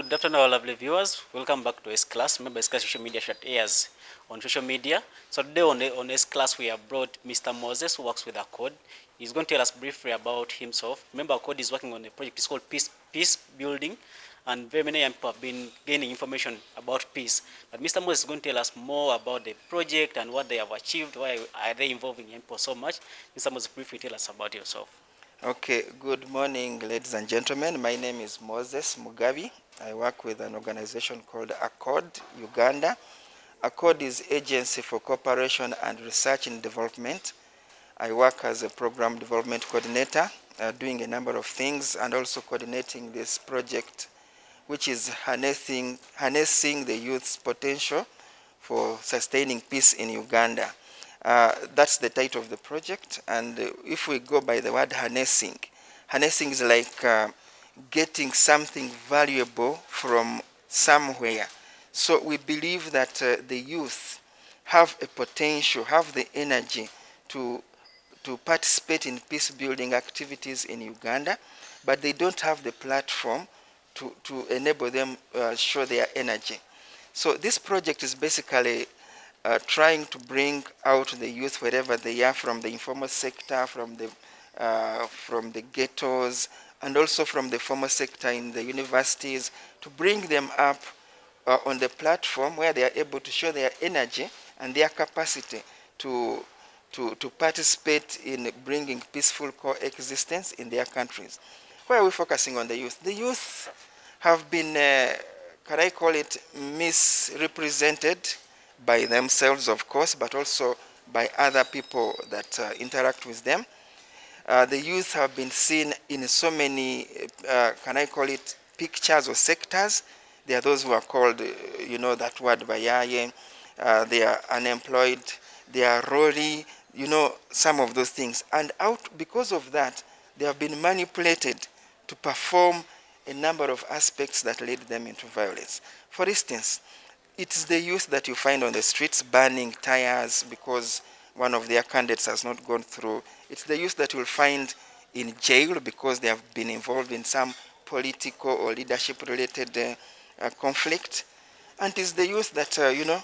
Good afternoon, our lovely viewers. Welcome back to S Class. Remember, S Class social media shot airs on social media. So today on S Class, we have brought Mr. Moses, who works with ACORD. He's going to tell us briefly about himself. Remember, ACORD is working on a project. It's called Peace Building, and very many people have been gaining information about peace. But Mr. Moses is going to tell us more about the project and what they have achieved. Why are they involving young people so much? Mr. Moses, briefly tell us about yourself. Okay, good morning, ladies and gentlemen. My name is Moses Mugabi. I work with an organization called ACORD Uganda. ACORD is Agency for Cooperation and Research and Development. I work as a program development coordinator, doing a number of things and also coordinating this project, which is harnessing the youth's potential for sustaining peace in Uganda. That's the title of the project, and if we go by the word harnessing is like getting something valuable from somewhere. So we believe that the youth have a potential, have the energy to participate in peace building activities in Uganda, but they don't have the platform to enable them show their energy. So this project is basically trying to bring out the youth wherever they are, from the informal sector, from the ghettos, and also from the formal sector in the universities, to bring them up on the platform where they are able to show their energy and their capacity to participate in bringing peaceful coexistence in their countries. Why are we focusing on the youth? The youth have been, can I call it, misrepresented by themselves, of course, but also by other people that interact with them. The youth have been seen in so many, can I call it, pictures or sectors. There are those who are called, you know, that word bayaye. They are unemployed. They are rolly, you know, some of those things. And because of that, they have been manipulated to perform a number of aspects that lead them into violence. For instance, it's the youth that you find on the streets burning tires because one of their candidates has not gone through. It's the youth that you'll find in jail because they have been involved in some political or leadership-related conflict. And it's the youth that, you know,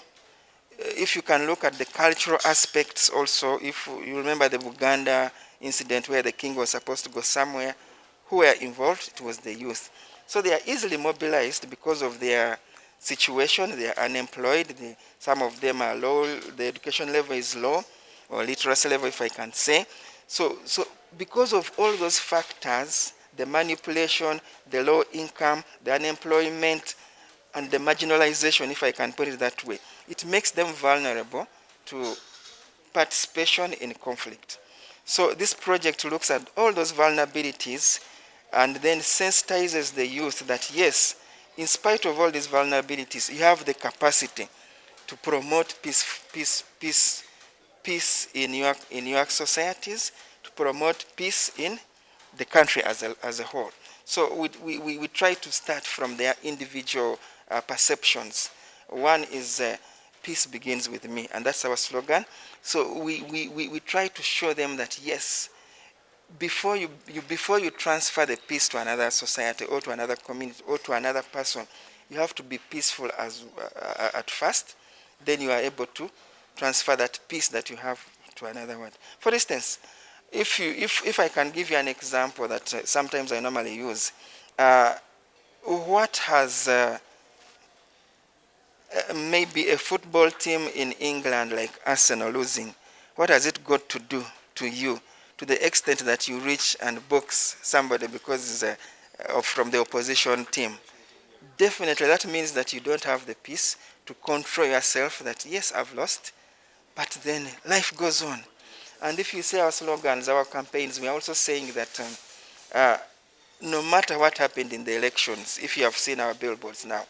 if you can look at the cultural aspects also, if you remember the Uganda incident where the king was supposed to go somewhere, who were involved? It was the youth. So they are easily mobilized because of their situation. They are unemployed. Some of them are low. The education level is low, or literacy level, if I can say. So because of all those factors, the manipulation, the low income, the unemployment, and the marginalization, if I can put it that way, it makes them vulnerable to participation in conflict. So this project looks at all those vulnerabilities and then sensitizes the youth that, yes, in spite of all these vulnerabilities, you have the capacity to promote peace in your societies, to promote peace in the country as a whole. So we try to start from their individual perceptions. One is peace begins with me, and that's our slogan. So we try to show them that, yes, before you transfer the peace to another society or to another community or to another person, you have to be peaceful at first. Then you are able to transfer that peace that you have to another one. For instance, if I can give you an example that sometimes I normally use, what has maybe a football team in England like Arsenal losing, what has it got to do to you, to the extent that you reach and box somebody because it's from the opposition team? Definitely that means that you don't have the peace to control yourself, that yes, I've lost, but then life goes on. And if you say our slogans, our campaigns, we are also saying that no matter what happened in the elections, if you have seen our billboards now,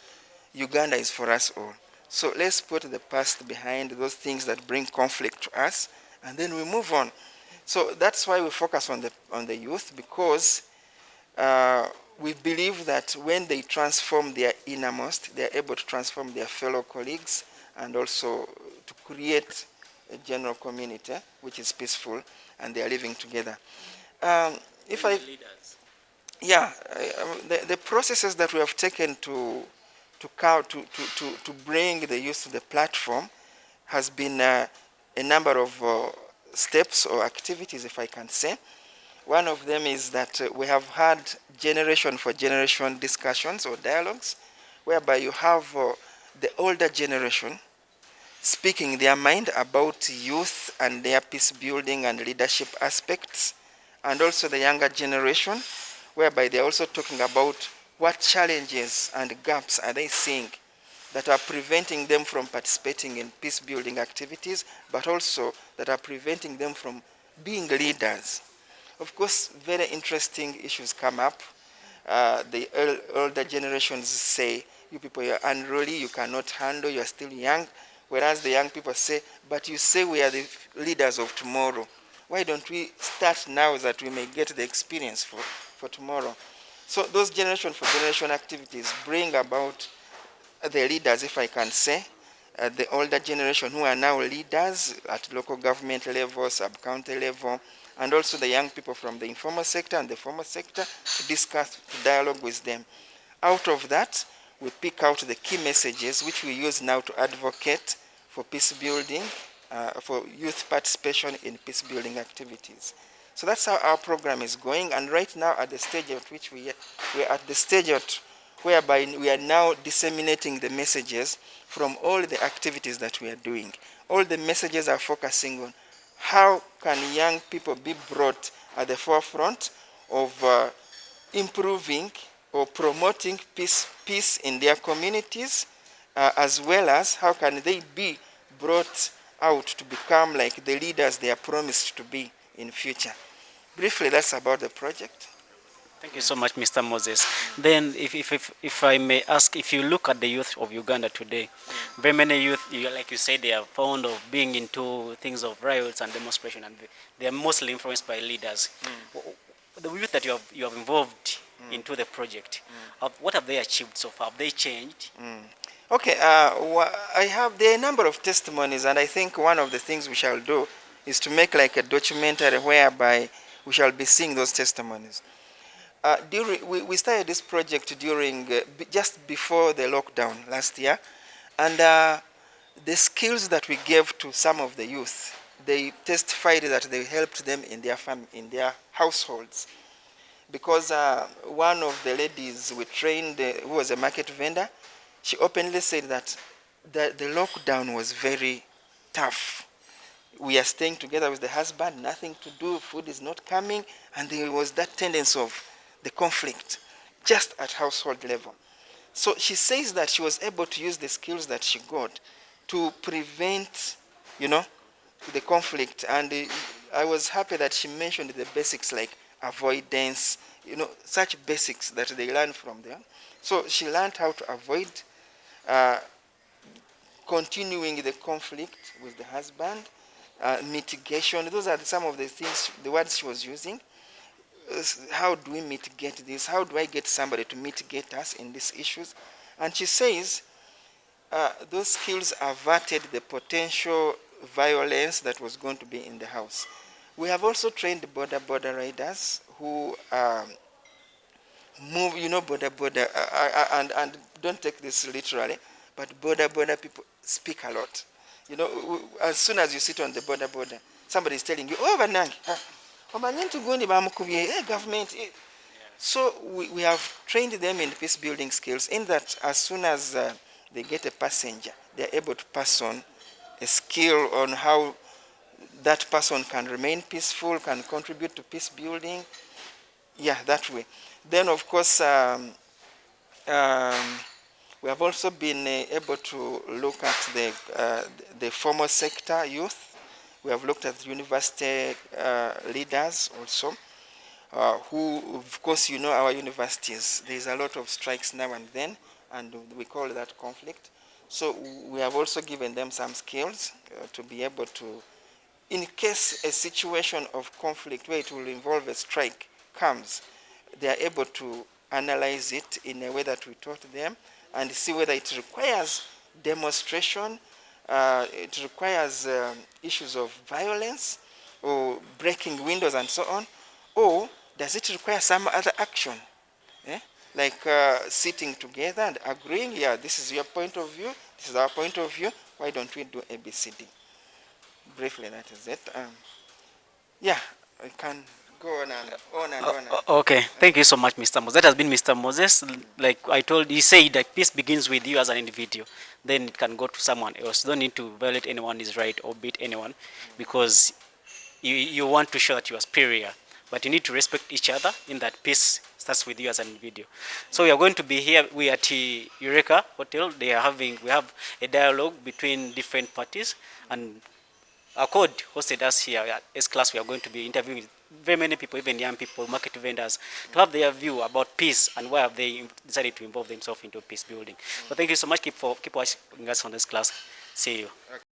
Uganda is for us all. So let's put the past behind, those things that bring conflict to us, and then we move on. So that's why we focus on the youth, because we believe that when they transform their innermost, they are able to transform their fellow colleagues and also to create a general community which is peaceful and they are living together. Yeah, the processes that we have taken to bring the youth to the platform has been a number of steps or activities, if I can say. One of them is that we have had generation for generation discussions or dialogues, whereby you have the older generation speaking their mind about youth and their peace building and leadership aspects, and also the younger generation, whereby they're also talking about what challenges and gaps are they seeing that are preventing them from participating in peace building activities, but also that are preventing them from being leaders. Of course, very interesting issues come up. The older generations say, you people, you're unruly, you cannot handle, you're still young. Whereas the young people say, but you say we are the leaders of tomorrow. Why don't we start now that we may get the experience for tomorrow? So those generation for generation activities bring about the leaders, if I can say, the older generation who are now leaders at local government level, sub-county level, and also the young people from the informal sector and the formal sector to discuss, to dialogue with them. Out of that, we pick out the key messages which we use now to advocate for peace building, for youth participation in peace building activities. So that's how our program is going, and right now at the stage at which we are at the stage at whereby we are now disseminating the messages from all the activities that we are doing. All the messages are focusing on how can young people be brought at the forefront of improving or promoting peace in their communities, as well as how can they be brought out to become like the leaders they are promised to be in future. Briefly, that's about the project. Thank you so much, Mr. Moses. Then, if I may ask, if you look at the youth of Uganda today, very many youth, like you said, they are fond of being into things of riots and demonstration, and they are mostly influenced by leaders. The youth that you have involved into the project, what have they achieved so far? Have they changed? Okay, there are a number of testimonies, and I think one of the things we shall do is to make like a documentary whereby we shall be seeing those testimonies. We started this project during just before the lockdown last year, and the skills that we gave to some of the youth, they testified that they helped them in their households. Because one of the ladies we trained, who was a market vendor, she openly said that the lockdown was very tough. We are staying together with the husband, nothing to do, food is not coming, and there was that tendency of the conflict just at household level. So she says that she was able to use the skills that she got to prevent, the conflict. And I was happy that she mentioned the basics like avoidance, such basics that they learn from there. So she learned how to avoid continuing the conflict with the husband, mitigation. Those are some of the things, the words she was using. How do we mitigate this? How do I get somebody to mitigate us in these issues? And she says those skills averted the potential violence that was going to be in the house. We have also trained border riders who move, border, and don't take this literally, but border people speak a lot. As soon as you sit on the border, somebody is telling you, oh, Vanang, government. So we have trained them in peace building skills in that as soon as they get a passenger, they're able to pass on a skill on how that person can remain peaceful, can contribute to peace building. Yeah, that way. Then, of course, we have also been able to look at the formal sector youth. We have looked at university leaders also, who, of course, our universities, there's a lot of strikes now and then, and we call that conflict. So we have also given them some skills to be able to, in case a situation of conflict where it will involve a strike comes, they are able to analyze it in a way that we taught them and see whether it requires demonstration, it requires issues of violence or breaking windows and so on, or does it require some other action like sitting together and agreeing, yeah, this is your point of view, this is our point of view, why don't we do ABCD? Briefly, that is it. Yeah, I can go on and on and on. Okay, thank you so much, Mr. Moses. That has been Mr. Moses. Like I told, he said that peace begins with you as an individual. Then it can go to someone else. You don't need to violate anyone's right or beat anyone, because you want to show that you are superior. But you need to respect each other, in that peace starts with you as an individual. So we are going to be here. We are at Eureka Hotel. We have a dialogue between different parties, and ACORD hosted us here at S class. We are going to be interviewing very many people, even young people, market vendors, to have their view about peace and why have they decided to involve themselves into peace building. So thank you so much. Keep watching us on this class. See you.